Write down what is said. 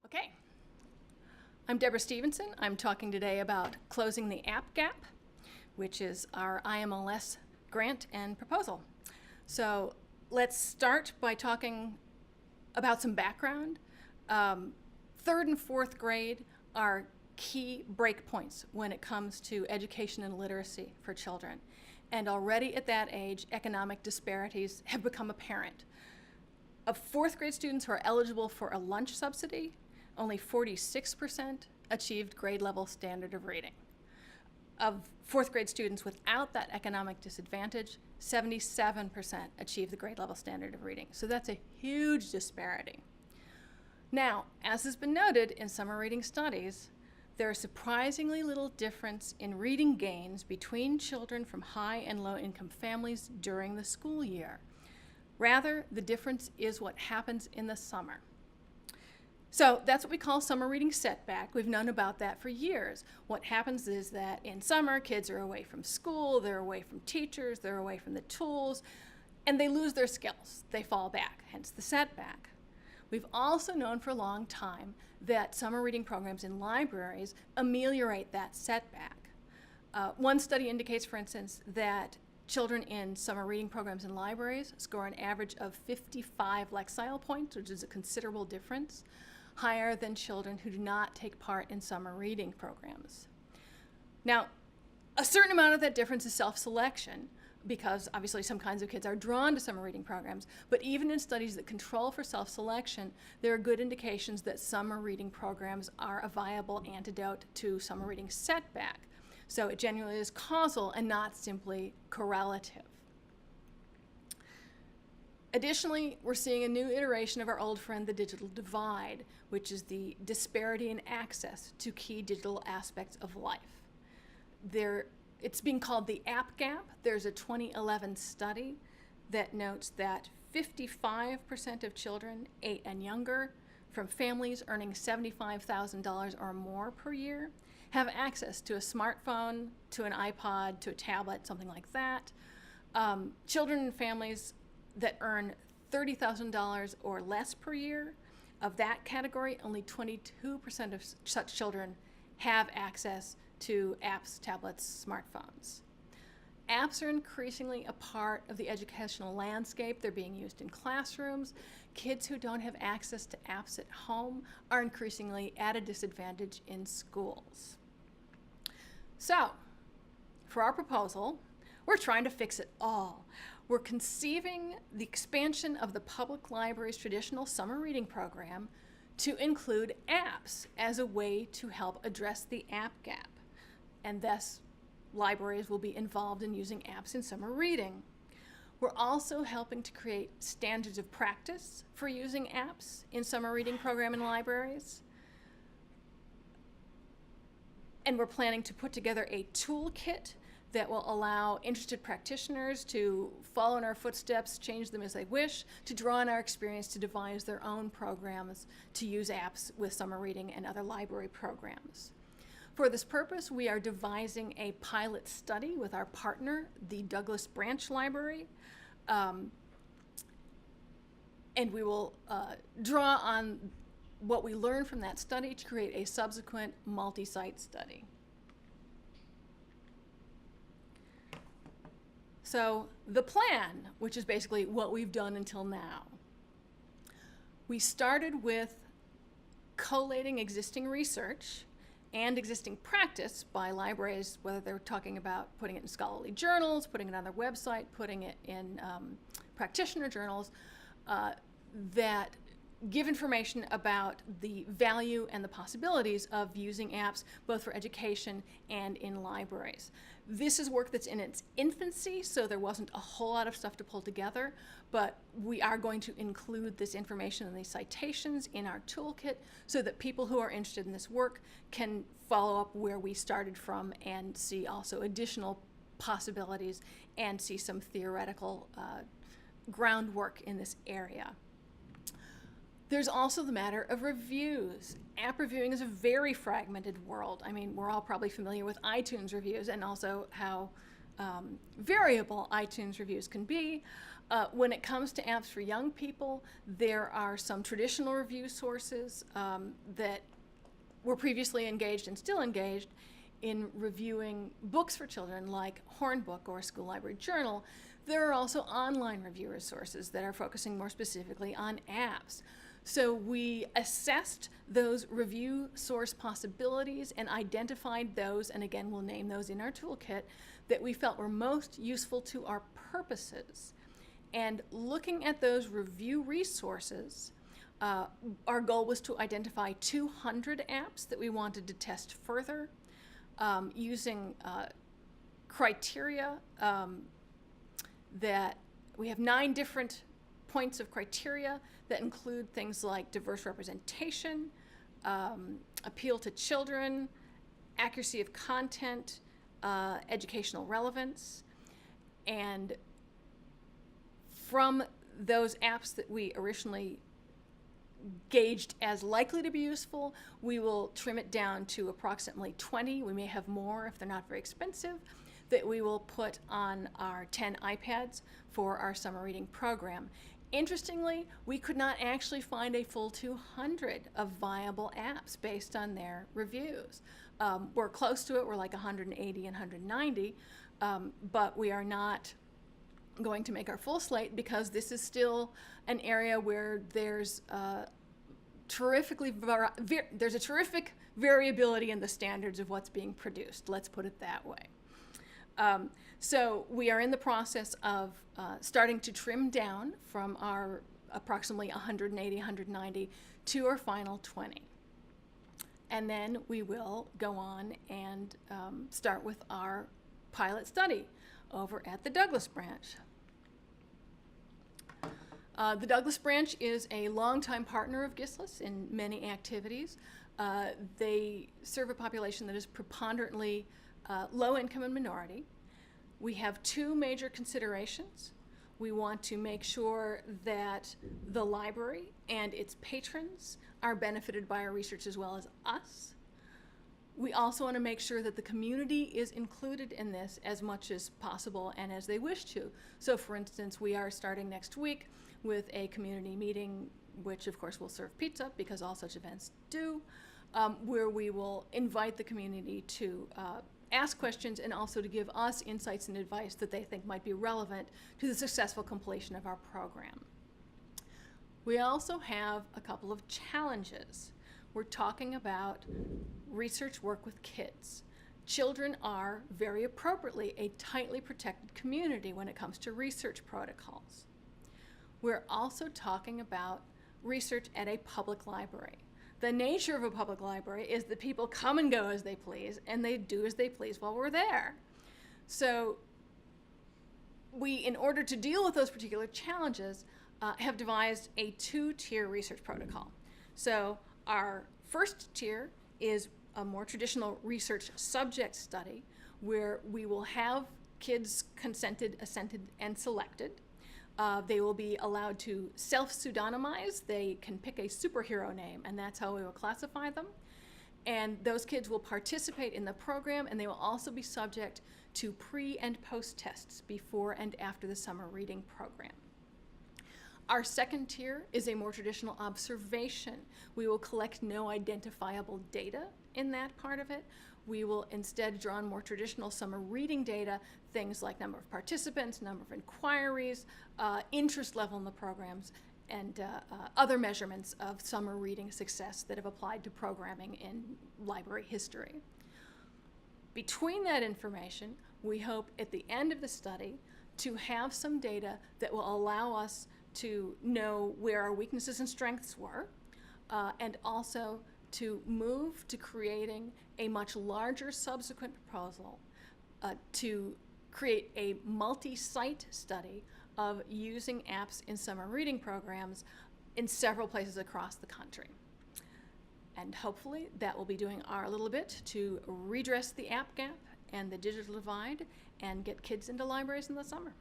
Okay, I'm Deborah Stevenson. I'm talking today about closing the app gap, which is our IMLS grant and proposal. So let's start by talking about some background. Third and fourth grade are key breakpoints when it comes to education and literacy for children. And already at that age, economic disparities have become apparent. Of fourth grade students who are eligible for a lunch subsidy, only 46% achieved grade level standard of reading. Of fourth grade students without that economic disadvantage, 77% achieved the grade level standard of reading. So that's a huge disparity. Now, as has been noted in summer reading studies, there is surprisingly little difference in reading gains between children from high and low income families during the school year. Rather, the difference is what happens in the summer. So that's what we call summer reading setback. We've known about that for years. What happens is that in summer, kids are away from school, they're away from teachers, they're away from the tools, and they lose their skills. They fall back, hence the setback. We've also known for a long time that summer reading programs in libraries ameliorate that setback. One study indicates, for instance, that children in summer reading programs in libraries score an average of 55 Lexile points, which is a considerable difference, higher than children who do not take part in summer reading programs. Now, a certain amount of that difference is self-selection, because obviously some kinds of kids are drawn to summer reading programs, but even in studies that control for self-selection, there are good indications that summer reading programs are a viable antidote to summer reading setback. So it genuinely is causal and not simply correlative. Additionally, we're seeing a new iteration of our old friend, the digital divide, which is the disparity in access to key digital aspects of life. It's being called the app gap. There's a 2011 study that notes that 55% of children 8 and younger from families earning $75,000 or more per year have access to a smartphone, to an iPod, to a tablet, something like that. Children and families that earn $30,000 or less per year, of that category, only 22% of such children have access to apps, tablets, smartphones. Apps are increasingly a part of the educational landscape. They're being used in classrooms. Kids who don't have access to apps at home are increasingly at a disadvantage in schools. So, for our proposal, we're trying to fix it all. We're conceiving the expansion of the public library's traditional summer reading program to include apps as a way to help address the app gap. And thus, libraries will be involved in using apps in summer reading. We're also helping to create standards of practice for using apps in summer reading program in libraries. And we're planning to put together a toolkit that will allow interested practitioners to follow in our footsteps, change them as they wish, to draw on our experience to devise their own programs to use apps with summer reading and other library programs. For this purpose, we are devising a pilot study with our partner, the Douglas Branch Library, and we will draw on what we learned from that study to create a subsequent multi-site study. So the plan, which is basically what we've done until now, we started with collating existing research and existing practice by libraries, whether they're talking about putting it in scholarly journals, putting it on their website, putting it in practitioner journals, that give information about the value and the possibilities of using apps both for education and in libraries. This is work that's in its infancy, so there wasn't a whole lot of stuff to pull together, but we are going to include this information and these citations in our toolkit so that people who are interested in this work can follow up where we started from and see also additional possibilities and see some theoretical groundwork in this area. There's also the matter of reviews. App reviewing is a very fragmented world. I mean, we're all probably familiar with iTunes reviews and also how variable iTunes reviews can be. When it comes to apps for young people, there are some traditional review sources that were previously engaged and still engaged in reviewing books for children, like Hornbook or School Library Journal. There are also online review resources that are focusing more specifically on apps. So we assessed those review source possibilities and identified those, and again, we'll name those in our toolkit, that we felt were most useful to our purposes. And looking at those review resources, our goal was to identify 200 apps that we wanted to test further using criteria that we have 9 different points of criteria that include things like diverse representation, appeal to children, accuracy of content, educational relevance. And from those apps that we originally gauged as likely to be useful, we will trim it down to approximately 20. We may have more if they're not very expensive, that we will put on our 10 iPads for our summer reading program. Interestingly, we could not actually find a full 200 of viable apps based on their reviews. We're close to it, we're like 180 and 190, but we are not going to make our full slate because this is still an area where there's a terrific variability in the standards of what's being produced. Let's put it that way. So we are in the process of starting to trim down from our approximately 180, 190 to our final 20. And then we will go on and start with our pilot study over at the Douglas branch. The Douglas branch is a longtime partner of GISLIS in many activities. They serve a population that is preponderantly low income and minority. We have 2 major considerations. We want to make sure that the library and its patrons are benefited by our research as well as us. We also want to make sure that the community is included in this as much as possible and as they wish to. So for instance, we are starting next week with a community meeting, which of course will serve pizza because all such events do, where we will invite the community to ask questions and also to give us insights and advice that they think might be relevant to the successful completion of our program. We also have a couple of challenges. We're talking about research work with kids. Children are, very appropriately, a tightly protected community when it comes to research protocols. We're also talking about research at a public library. The nature of a public library is that people come and go as they please, and they do as they please while we're there. So we, in order to deal with those particular challenges, have devised a 2-tier research protocol. So our first tier is a more traditional research subject study where we will have kids consented, assented, and selected. They will be allowed to self-pseudonymize. They can pick a superhero name, and that's how we will classify them. And those kids will participate in the program, and they will also be subject to pre- and post-tests before and after the summer reading program. Our second tier is a more traditional observation. We will collect no identifiable data in that part of it. We will instead draw on more traditional summer reading data, things like number of participants, number of inquiries, interest level in the programs, and other measurements of summer reading success that have applied to programming in library history. Between that information, we hope at the end of the study to have some data that will allow us to know where our weaknesses and strengths were, and also to move to creating a much larger subsequent proposal to create a multi-site study of using apps in summer reading programs in several places across the country. And hopefully that will be doing our little bit to redress the app gap and the digital divide and get kids into libraries in the summer.